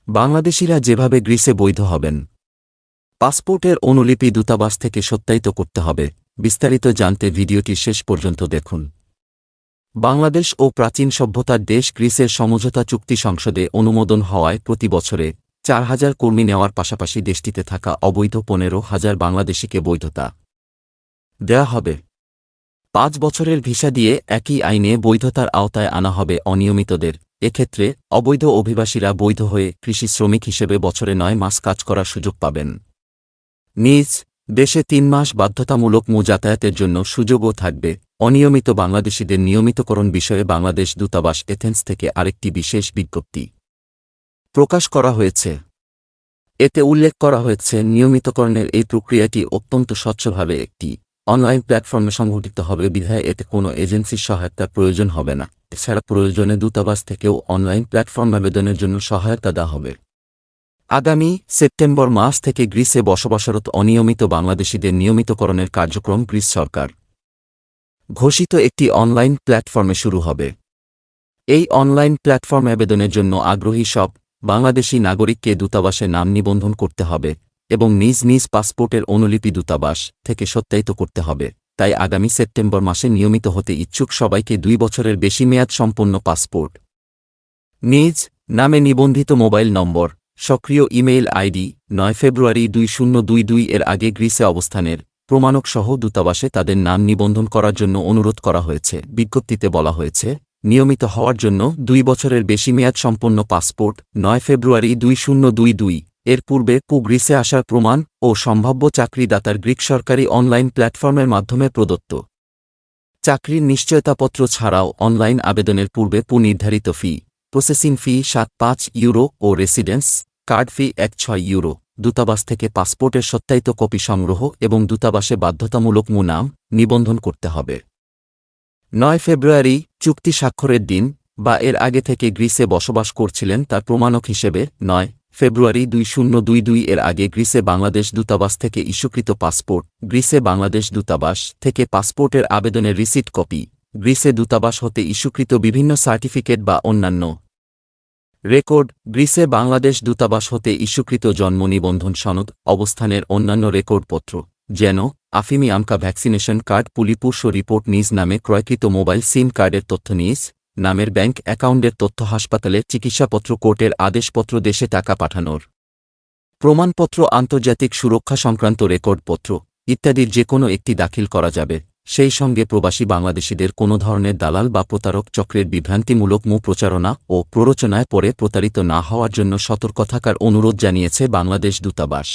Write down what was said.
বাংলাদেশিরা যেভাবে গ্রিসে বৈধ হবেন, পাসপোর্টের অনুলিপি দূতাবাস থেকে সত্যায়িত করতে হবে। বিস্তারিত জানতে ভিডিওটি শেষ পর্যন্ত দেখুন। বাংলাদেশ ও প্রাচীন সভ্যতার দেশ গ্রিসের সমঝোতা চুক্তি সংসদে অনুমোদন হওয়ায় প্রতি বছরে ৪,০০০ কর্মী নেওয়ার পাশাপাশি দেশটিতে থাকা অবৈধ ১৫,০০০ বাংলাদেশিকে বৈধতা দেয়া হবে। ৫ বছরের ভিসা দিয়ে একই আইনে বৈধতার আওতায় আনা হবে অনিয়মিতদের। এক্ষেত্রে অবৈধ অভিবাসীরা বৈধ হয়ে কৃষি শ্রমিক হিসেবে বছরে ৯ মাস কাজ করার সুযোগ পাবেন। নিজ দেশে ৩ মাস বাধ্যতামূলক যাতায়াতের জন্য সুযোগও থাকবে। অনিয়মিত বাংলাদেশিদের নিয়মিতকরণ বিষয়ে বাংলাদেশ দূতাবাস এথেন্স থেকে আরেকটি বিশেষ বিজ্ঞপ্তি প্রকাশ করা হয়েছে। এতে উল্লেখ করা হয়েছে, নিয়মিতকরণের এই প্রক্রিয়াটি অত্যন্ত স্বচ্ছভাবে একটি অনলাইন প্ল্যাটফর্মে সংঘটিত হবে বিধায় এতে কোনো এজেন্সির সহায়তার প্রয়োজন হবে না। এছাড়া প্রয়োজনে দূতাবাস থেকেও অনলাইন প্ল্যাটফর্ম আবেদনের জন্য সহায়তা দেওয়া হবে। আগামী সেপ্টেম্বর মাস থেকে গ্রিসে বসবাসরত অনিয়মিত বাংলাদেশিদের নিয়মিতকরণের কার্যক্রম গ্রিস সরকার ঘোষিত একটি অনলাইন প্ল্যাটফর্মে শুরু হবে। এই অনলাইন প্ল্যাটফর্ম আবেদনের জন্য আগ্রহী সব বাংলাদেশি নাগরিককে দূতাবাসে নাম নিবন্ধন করতে হবে এবং নিজ নিজ পাসপোর্টের অনুলিপি দূতাবাস থেকে সত্যায়িত করতে হবে। তাই আগামী সেপ্টেম্বর মাসে নিয়মিত হতে ইচ্ছুক সবাইকে ২ বছরের বেশি মেয়াদ সম্পন্ন পাসপোর্ট, নিজ নামে নিবন্ধিত মোবাইল নম্বর, সক্রিয় ইমেইল আইডি ৯ ফেব্রুয়ারি ২০২২ এর আগে গ্রিসে অবস্থানের প্রমাণক সহ দূতাবাসে তাদের নাম নিবন্ধন করার জন্য অনুরোধ করা হয়েছে। বিজ্ঞপ্তিতে বলা হয়েছে, নিয়মিত হওয়ার জন্য ২ বছরের বেশি মেয়াদ সম্পন্ন পাসপোর্ট ৯ ফেব্রুয়ারি ২০২২ এর পূর্বে গ্রিসে আসার প্রমাণ ও সম্ভাব্য চাকরিদাতার গ্রিক সরকারি অনলাইন প্ল্যাটফর্মের মাধ্যমে প্রদত্ত চাকরির নিশ্চয়তাপত্র ছাড়াও অনলাইন আবেদনের পূর্বে নির্ধারিত ফি, প্রসেসিং ফি ৭৫ ইউরো ও রেসিডেন্স কার্ড ফি ১৬ ইউরো। দূতাবাস থেকে পাসপোর্টের সত্যায়িত কপি সংগ্রহ এবং দূতাবাসে বাধ্যতামূলক নাম নিবন্ধন করতে হবে। ৯ ফেব্রুয়ারি চুক্তি স্বাক্ষরের দিন বা এর আগে থেকে গ্রিসে বসবাস করছিলেন তার প্রমাণক হিসেবে ৯ ফেব্রুয়ারি ২০২২ এর আগে গ্রিসে বাংলাদেশ দূতাবাস থেকে ইস্যুকৃত পাসপোর্ট, গ্রিসে বাংলাদেশ দূতাবাস থেকে পাসপোর্টের আবেদনের রিসিট কপি, গ্রিসে দূতাবাস হতে ইস্যুকৃত বিভিন্ন সার্টিফিকেট বা অন্যান্য রেকর্ড, গ্রিসে বাংলাদেশ দূতাবাস হতে ইস্যুকৃত জন্ম নিবন্ধন সনদ, অবস্থানের অন্যান্য রেকর্ডপত্র যেন আফিমি আমকা ভ্যাকসিনেশন কার্ড, পুলিপুর্ষ রিপোর্ট, নিজ নামে ক্রয়কৃত মোবাইল সিম কার্ডের তথ্য, নিজ নামের ব্যাংক অ্যাকাউন্টের তথ্য, হাসপাতালের চিকিৎসাপত্র, কোর্টের আদেশপত্র, দেশে টাকা পাঠানোর প্রমাণপত্র, আন্তর্জাতিক সুরক্ষা সংক্রান্ত রেকর্ডপত্র ইত্যাদির যে কোনো একটি দাখিল করা যাবে। সেই সঙ্গে প্রবাসী বাংলাদেশিদের কোনো ধরনের দালাল বা প্রতারক চক্রের বিভ্রান্তিমূলক প্রচারণা ও প্ররোচনায় পড়ে প্রতারিত না হওয়ার জন্য সতর্ক থাকার অনুরোধ জানিয়েছে বাংলাদেশ দূতাবাস।